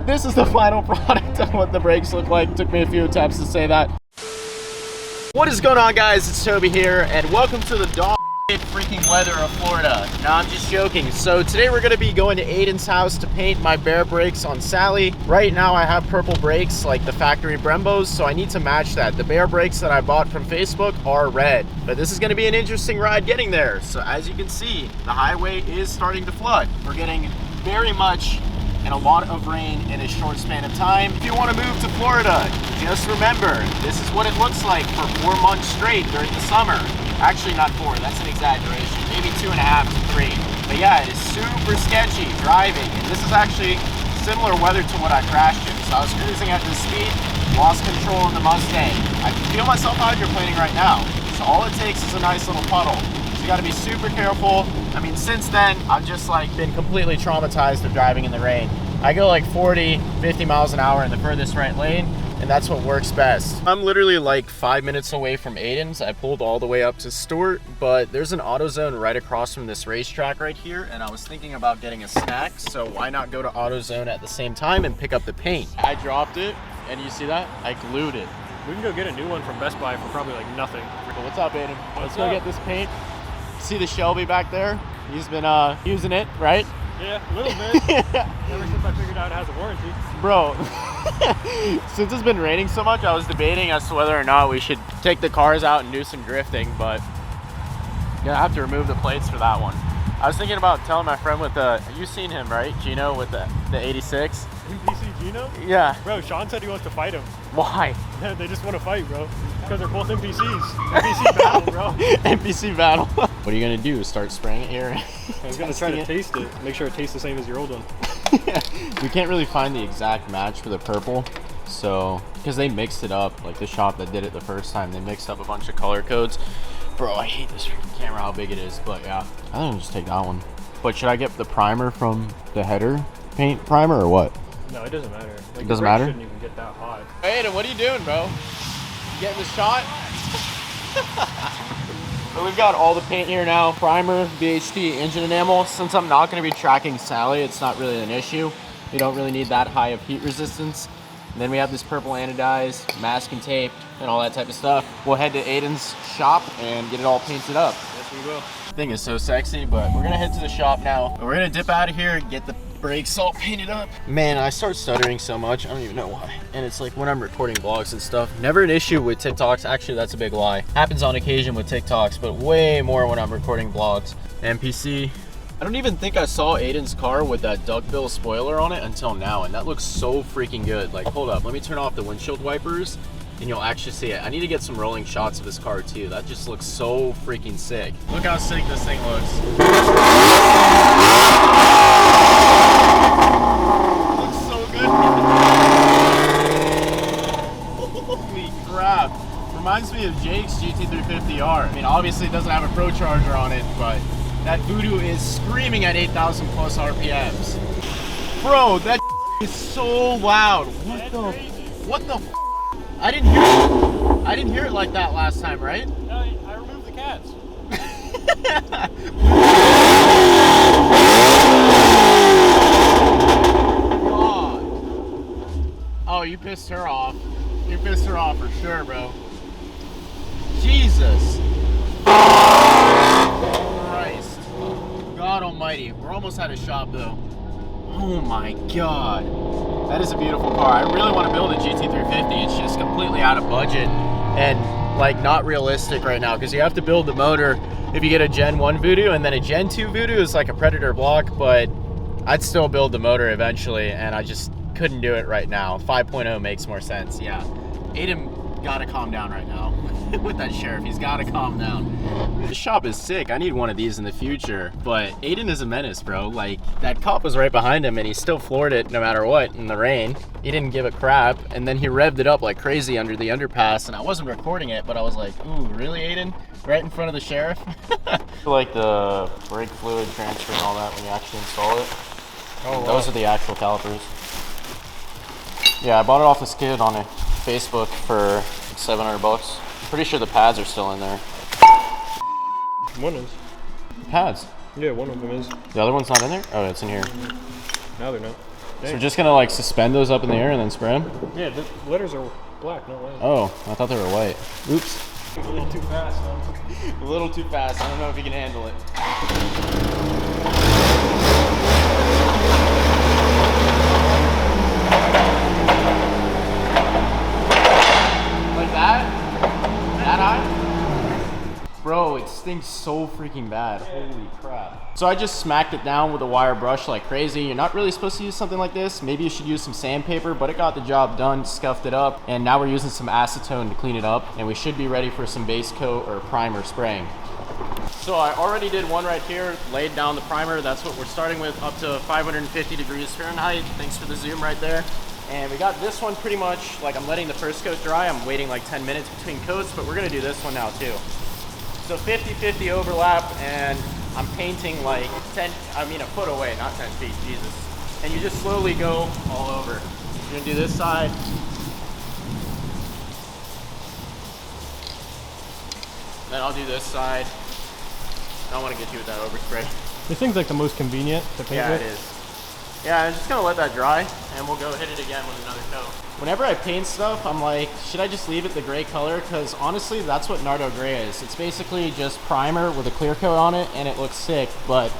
this is the final product of what the brakes look like. Took me a few attempts to say that. What is going on, guys? It's Toby here, and welcome to the dog freaking weather of Florida. No, I'm just joking. So today we're gonna be going to Aiden's house to paint my Baer brakes on Sally. Right now I have purple brakes like the factory Brembos, so I need to match that. The Baer brakes that I bought from Facebook are red, but this is gonna be an interesting ride getting there. So as you can see, the highway is starting to flood. We're getting very much and a lot of rain in a short span of time. If you want to move to Florida, just remember, this is what it looks like for 4 months straight during the summer. Actually, not 4, that's an exaggeration. Maybe 2.5 to 3. But yeah, it is super sketchy driving. And this is actually similar weather to what I crashed in. So I was cruising at this speed, lost control in the Mustang. I can feel myself hydroplaning right now. So all it takes is a nice little puddle. So you gotta be super careful. I mean, since then, I've just like been completely traumatized of driving in the rain. I go like 40, 50 miles an hour in the furthest right lane, and that's what works best. I'm literally like 5 minutes away from Aiden's. I pulled all the way up to Stewart, but there's an AutoZone right across from this racetrack right here, and I was thinking about getting a snack, so why not go to AutoZone at the same time and pick up the paint? I dropped it, and you see that? I glued it. We can go get a new one from Best Buy for probably like nothing. So what's up, Aiden? Let's go get this paint. See the Shelby back there? He's been using it, right? Yeah, a little bit. Ever since I figured out it has a warranty. Bro, since it's been raining so much, I was debating as to whether or not we should take the cars out and do some drifting, but yeah, I have to remove the plates for that one. I was thinking about telling my friend with the, you've seen him, right? Gino with the 86. NPC Gino? Yeah. Bro, Sean said he wants to fight him. Why? They just want to fight, bro. Because they're both NPCs. NPC battle, bro. NPC battle. What are you gonna do? Start spraying it here? I was gonna try to taste it. Make sure it tastes the same as your old one. We can't really find the exact match for the purple, so because they mixed it up, like the shop that did it the first time, they mixed up a bunch of color codes. Bro, I hate this camera, how big it is, but yeah, I think I'll just take that one. But should I get the primer from the header paint primer or what? No, it doesn't matter. Like, it doesn't matter? Shouldn't even get that hot. Hey, Aiden, what are you doing, bro? You getting the shot? So we've got all the paint here now, primer, BHT, engine enamel. Since I'm not going to be tracking Sally, it's not really an issue. We don't really need that high of heat resistance. And then we have this purple anodized, masking tape, and all that type of stuff. We'll head to Aiden's shop and get it all painted up. Yes, we will. Thing is so sexy, but we're gonna head to the shop now. We're gonna dip out of here and get the brakes all painted up. Man, I start stuttering so much, I don't even know why. And it's like when I'm recording vlogs and stuff, never an issue with TikToks. Actually, that's a big lie. Happens on occasion with TikToks, but way more when I'm recording vlogs. NPC. I don't even think I saw Aiden's car with that duckbill spoiler on it until now, and that looks so freaking good. Like, hold up, let me turn off the windshield wipers and you'll actually see it. I need to get some rolling shots of this car too. That just looks so freaking sick. Look how sick this thing looks. It looks so good. Holy crap. Reminds me of Jake's GT350R. I mean, obviously it doesn't have a Pro Charger on it, but that Voodoo is screaming at 8,000 plus RPMs. Bro, that is so loud. What the I didn't hear it like that last time, right? No, I removed the cats. God. Oh, you pissed her off. You pissed her off for sure, bro. Jesus. Christ. God almighty. We're almost out of shop though. Oh my God. That is a beautiful car. I really want to build a GT350. It's just completely out of budget and like not realistic right now because you have to build the motor if you get a Gen 1 Voodoo, and then a Gen 2 Voodoo is like a Predator block, but I'd still build the motor eventually, and I just couldn't do it right now. 5.0 makes more sense. Yeah. Aiden gotta calm down right now. With that sheriff, he's gotta calm down. The shop is sick. I need one of these in the future, but Aiden is a menace, bro. Like, that cop was right behind him and he still floored it no matter what in the rain. He didn't give a crap, and then he revved it up like crazy under the underpass, and I wasn't recording it, but I was like, ooh, really, Aiden? Right in front of the sheriff? Like the brake fluid transfer and all that when you actually install it. Oh, wow. Those are the actual calipers. Yeah, I bought it off this kid on Facebook for like 700 bucks. I'm pretty sure the pads are still in there. One is. The pads? Yeah, one of them is. The other one's not in there? Oh, it's in here. No, they're not. So we're just gonna like suspend those up in the air and then spray them? Yeah, the letters are black, not white. Oh, I thought they were white. Oops. A little too fast. A little too fast. I don't know if you can handle it. Like that? That high? Bro, it stinks so freaking bad. Holy crap. So I just smacked it down with a wire brush like crazy. You're not really supposed to use something like this. Maybe you should use some sandpaper, but it got the job done, scuffed it up, and now we're using some acetone to clean it up, and we should be ready for some base coat or primer spraying. So I already did one right here, laid down the primer. That's what we're starting with, up to 550 degrees Fahrenheit. Thanks for the zoom right there. And we got this one pretty much, like I'm letting the first coat dry. I'm waiting like 10 minutes between coats, but we're gonna do this one now too. So 50-50 overlap, and I'm painting like a foot away, not 10 feet, Jesus. And you just slowly go all over. You're gonna do this side. Then I'll do this side. I don't want to get you with that overspray. This thing's like the most convenient to paint Yeah, with. it is. Yeah, I'm just gonna let that dry, and we'll go hit it again with another coat. Whenever I paint stuff, I'm like, should I just leave it the gray color? Because honestly, that's what Nardo Gray is. It's basically just primer with a clear coat on it, and it looks sick. But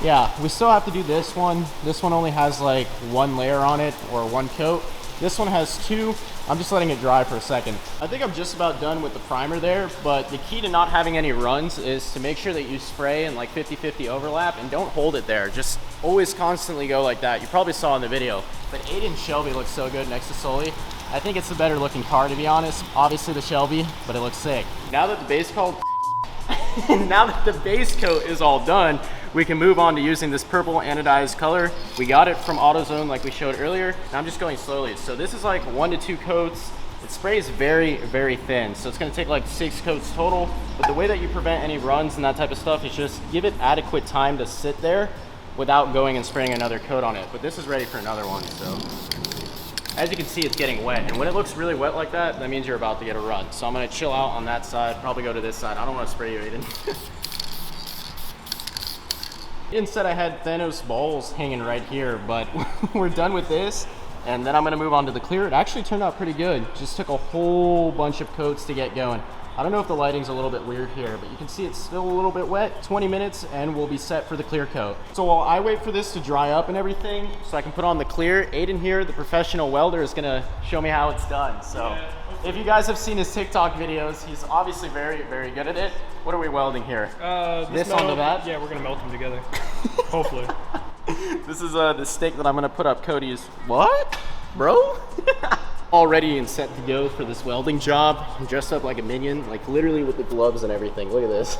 yeah, we still have to do this one. This one only has like one layer on it, or one coat. This one has two. I'm just letting it dry for a second. I think I'm just about done with the primer there, but the key to not having any runs is to make sure that you spray in like 50-50 overlap and don't hold it there. Just always constantly go like that. You probably saw in the video, but Aiden Shelby looks so good next to Sully. I think it's the better looking car, to be honest. Obviously the Shelby, but it looks sick. Now that the base coat, now that the base coat is all done, we can move on to using this purple anodized color. We got it from AutoZone like we showed earlier. Now I'm just going slowly. So this is like 1 to 2 coats. It sprays very, very thin. So it's gonna take like 6 coats total. But the way that you prevent any runs and that type of stuff is just give it adequate time to sit there without going and spraying another coat on it. But this is ready for another one, so. As you can see, it's getting wet. And when it looks really wet like that, that means you're about to get a run. So I'm gonna chill out on that side, probably go to this side. I don't wanna spray you, Aiden. Instead, I had Thanos balls hanging right here, but we're done with this. And then I'm gonna move on to the clear. It actually turned out pretty good. Just took a whole bunch of coats to get going. I don't know if the lighting's a little bit weird here, but you can see it's still a little bit wet. 20 minutes and we'll be set for the clear coat. So while I wait for this to dry up and everything, so I can put on the clear, Aiden here, the professional welder, is gonna show me how it's done. So if you guys have seen his TikTok videos, he's obviously very, very good at it. What are we welding here? This onto that? Yeah, we're gonna melt them together. Hopefully. This is the stick that I'm gonna put up Cody's. What? Bro? All ready and set to go for this welding job. I'm dressed up like a minion, like literally with the gloves and everything. Look at this.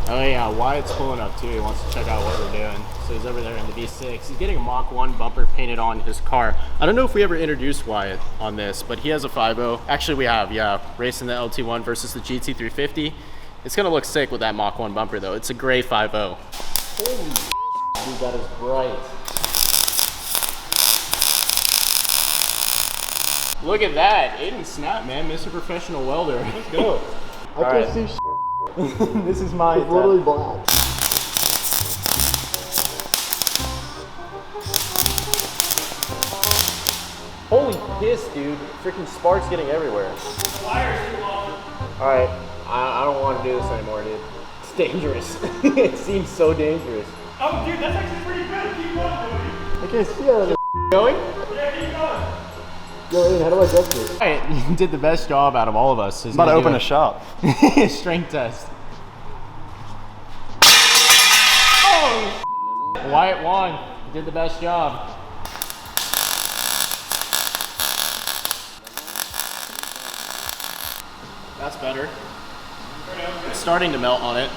Oh yeah, Wyatt's pulling up too. He wants to check out what we're doing. So he's over there in the V6. He's getting a Mach 1 bumper painted on his car. I don't know if we ever introduced Wyatt on this, but he has a 5.0. Actually we have, yeah. Racing the LT1 versus the GT350. It's gonna look sick with that Mach 1 bumper though. It's a gray 5.0. Holy dude, that is bright. Look at that. Aiden snap, man. Mr. Professional Welder. Let's go. I can't see shit. This is my... It's literally black. Holy piss, dude. Freaking sparks getting everywhere. Wires too long. Alright. I don't want to do this anymore, dude. It's dangerous. It seems so dangerous. Oh, dude, that's actually pretty good. Keep going, Cody. I can't see out of the Going? Yeah, keep going. Yo, Aiden, how do I adjust this? Alright, you did the best job out of all of us. I'm about to open a shop. Strength test. Oh! Wyatt won. You did the best job. That's better. It's starting to melt on it.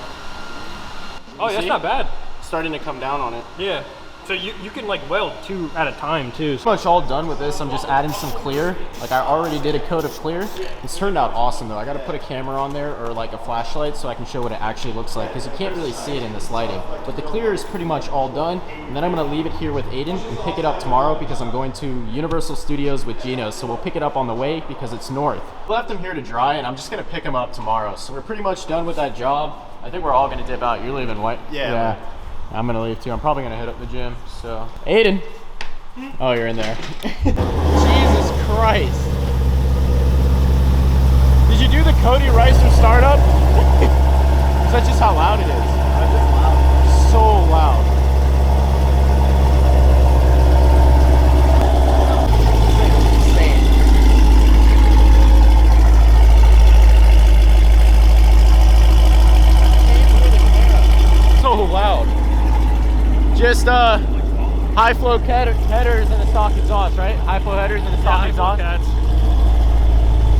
Oh, that's See? not bad. It's starting to come down on it. Yeah. So you can like weld 2 at a time too. Pretty much all done with this. I'm just adding some clear. Like I already did a coat of clear. It's turned out awesome though. I got to put a camera on there or like a flashlight so I can show what it actually looks like because you can't really see it in this lighting. But the clear is pretty much all done. And then I'm going to leave it here with Aiden and pick it up tomorrow because I'm going to Universal Studios with Gino. So we'll pick it up on the way because it's north. Left him here to dry and I'm just going to pick him up tomorrow. So we're pretty much done with that job. I think we're all going to dip out. You're leaving, what? Yeah. I'm gonna leave too. I'm probably gonna hit up the gym. So, Aiden, Oh, you're in there. Jesus Christ. Did you do the Cody Reister startup? Is that just how loud it is? That's just loud. So loud. So loud. Just high flow headers and a stock exhaust, right? High flow headers and a stock exhaust.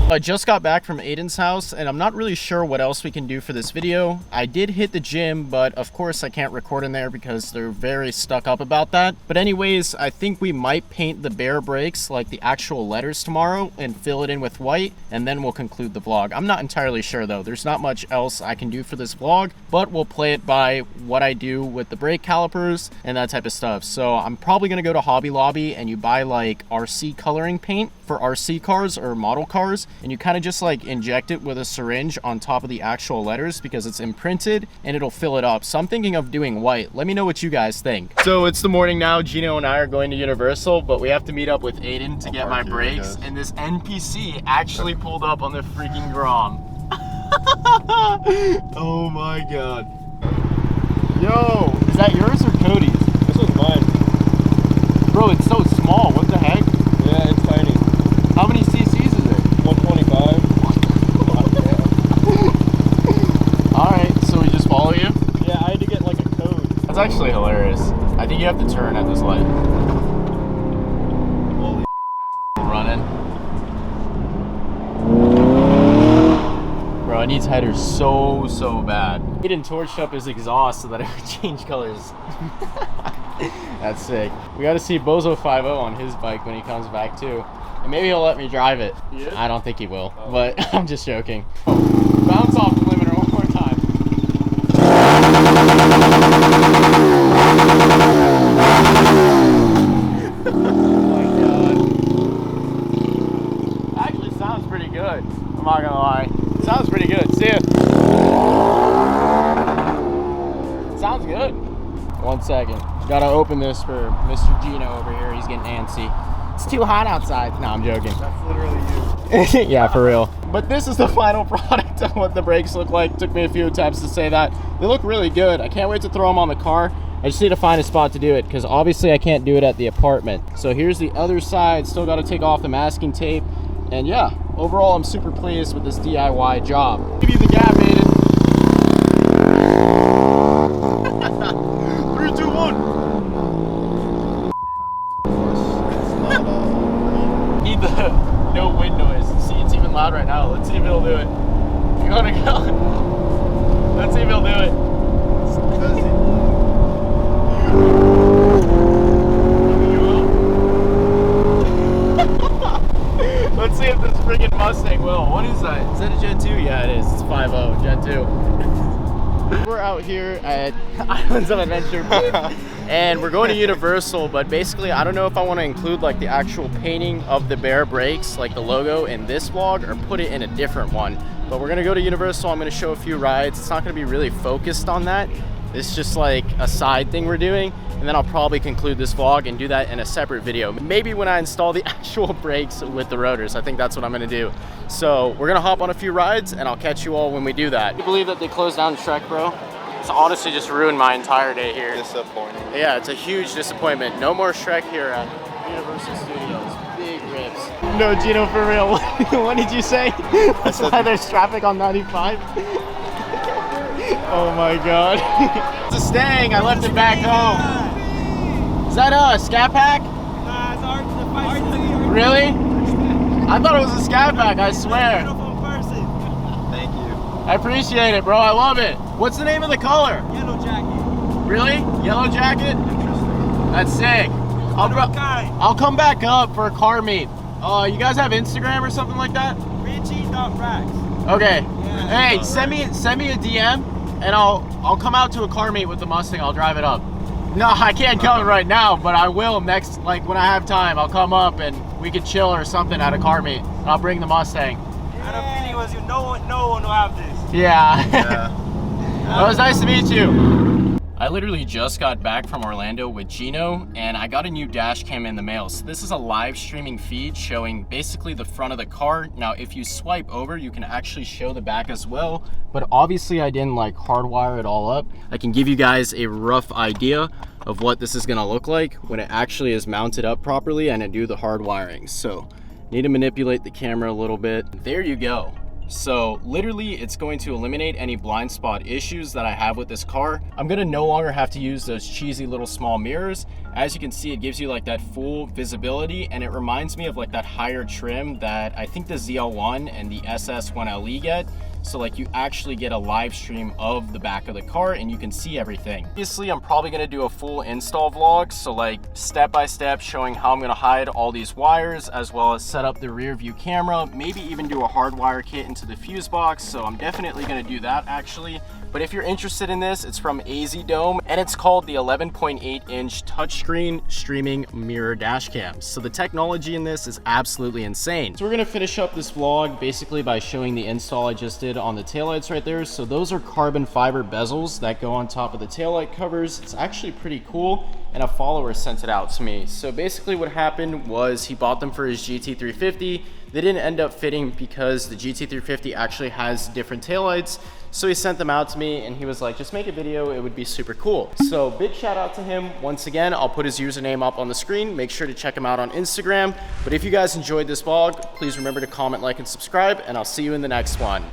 I just got back from Aiden's house and I'm not really sure what else we can do for this video. I did hit the gym, but of course I can't record in there because they're very stuck up about that. But anyways, I think we might paint the Baer brakes like the actual letters tomorrow and fill it in with white, and then we'll conclude the vlog. I'm not entirely sure though. There's not much else I can do for this vlog, but we'll play it by what I do with the brake calipers and that type of stuff. So I'm probably gonna go to Hobby Lobby and you buy like RC coloring paint for RC cars or model cars, and you kind of just like inject it with a syringe on top of the actual letters because it's imprinted and it'll fill it up. So I'm thinking of doing white. Let me know what you guys think. So it's the morning now. Gino and I are going to Universal, but we have to meet up with Aiden to get my brakes, and this NPC actually pulled up on the freaking Grom. Oh my god. Yo, is that yours or Cody's? This one's mine. Bro, it's so small. What the heck? Yeah, it's tiny. How many cc's is it? 125. Alright, so we just follow you? Yeah, I had to get like a code. That's actually hilarious. I think you have to turn at this light. Holy running. Bro, it needs headers so bad. Aiden torched up his exhaust so that it would change colors. That's sick. We gotta see Bozo 5.0 on his bike when he comes back too. And maybe he'll let me drive it. Yeah? I don't think he will, but I'm just joking. Oh, bounce off the limiter one more time. Oh my god. Actually sounds pretty good. I'm not gonna lie. Sounds pretty good. See ya. Sounds good. 1 second. Gotta open this for Mr. Gino over here. He's getting antsy. It's too hot outside. No, I'm joking. That's literally you. Yeah, for real. But this is the final product of what the brakes look like. Took me a few attempts to say that. They look really good. I can't wait to throw them on the car. I just need to find a spot to do it because obviously I can't do it at the apartment. So here's the other side. Still got to take off the masking tape. And yeah, overall I'm super pleased with this DIY job. Give you the gap, Aiden. 3, 2, 1. Need the no wind noise. See, it's even loud right now. Let's see if it'll do it. You wanna go? Let's see if it'll do it. Let's see if this friggin' Mustang will. What is that? Is that a Gen 2? Yeah, it is. It's 5.0 Gen 2. We're out here at Islands of Adventure and we're going to Universal, but basically I don't know if I want to include like the actual painting of the Baer brakes, like the logo, in this vlog or put it in a different one. But we're gonna go to Universal. I'm gonna show a few rides. It's not gonna be really focused on that. It's just like a side thing we're doing, and then I'll probably conclude this vlog and do that in a separate video. Maybe when I install the actual brakes with the rotors. I think that's what I'm gonna do. So we're gonna hop on a few rides and I'll catch you all when we do that. Can you believe that they closed down Shrek, bro? It's honestly just ruined my entire day here. Disappointing. Yeah, it's a huge disappointment. No more Shrek here at Universal Studios. Big rips. No, Gino, for real. What did you say? That's why there's traffic on 95? Oh my god. It's a Stang. I left it back home. Is that a Scat Pack? Nah, it's ours. Really? I thought it was a Scat Pack, I swear. Beautiful person. Thank you. I appreciate it, bro. I love it. What's the name of the color? Yellow jacket. Really? Yellow jacket? That's sick. I'll come back up for a car meet. You guys have Instagram or something like that? Richie.Racks. Okay. Yeah. Hey, send me a DM and I'll come out to a car meet with the Mustang. I'll drive it up. No, I can't come right now, but I will next, like when I have time. I'll come up and we could chill or something at a car meet. And I'll bring the Mustang. I had a feeling it was you. No one will have this. Yeah. Yeah. Well, it was nice to meet you. I literally just got back from Orlando with Gino and I got a new dash cam in the mail. So this is a live streaming feed showing basically the front of the car. Now, if you swipe over, you can actually show the back as well. But obviously I didn't like hardwire it all up. I can give you guys a rough idea of what this is gonna look like when it actually is mounted up properly and I do the hard wiring. So need to manipulate the camera a little bit. There you go. So literally it's going to eliminate any blind spot issues that I have with this car. I'm gonna no longer have to use those cheesy little small mirrors. As you can see, it gives you like that full visibility and it reminds me of like that higher trim that I think the ZL1 and the SS1LE get. So like you actually get a live stream of the back of the car and you can see everything. Obviously, I'm probably gonna do a full install vlog. So like step by step showing how I'm gonna hide all these wires as well as set up the rear view camera, maybe even do a hardwire kit into the fuse box. So I'm definitely gonna do that actually. But if you're interested in this, it's from AZ Dome and it's called the 11.8 inch touchscreen streaming mirror dash cam. So the technology in this is absolutely insane. So we're gonna finish up this vlog basically by showing the install I just did on the taillights right there. So those are carbon fiber bezels that go on top of the taillight covers. It's actually pretty cool and a follower sent it out to me. So basically what happened was he bought them for his GT350. They didn't end up fitting because the GT350 actually has different taillights. So he sent them out to me and he was like, just make a video, it would be super cool. So big shout out to him. Once again, I'll put his username up on the screen. Make sure to check him out on Instagram. But if you guys enjoyed this vlog, please remember to comment, like, and subscribe, and I'll see you in the next one.